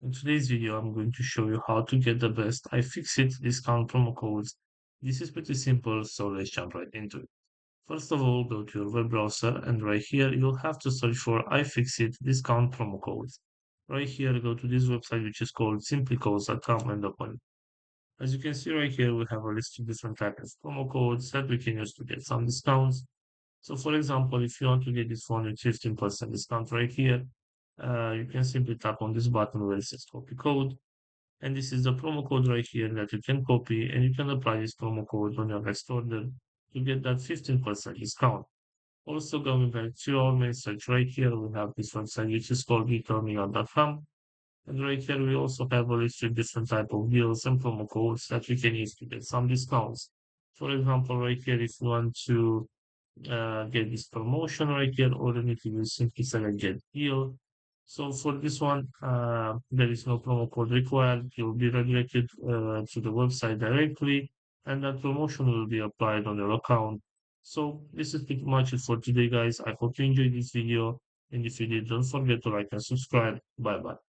In today's video, I'm going to show you how to get the best Ifixit discount promo codes. This is pretty simple, so let's jump right into it. First of all, go to your web browser and right here you'll have to search for Ifixit discount promo codes. Right here, go to this website which is called simplycodes.com and open it. As you can see right here, we have a list of different types of promo codes that we can use to get some discounts. So for example, if you want to get this phone with 15% discount right here, you can simply tap on this button where it says copy code. And this is the promo code right here that you can copy and you can apply this promo code on your next order to get that 15% discount. Also going back to our main search right here, we have this website which is called returning.com. And right here, we also have a list of different type of deals and promo codes that we can use to get some discounts. For example, right here, if you want to get this promotion right here, all you need to do is simply select get deal. So for this one, there is no promo code required. You'll be redirected to the website directly, and that promotion will be applied on your account. So this is pretty much it for today, guys. I hope you enjoyed this video, and if you did, don't forget to like and subscribe. Bye bye.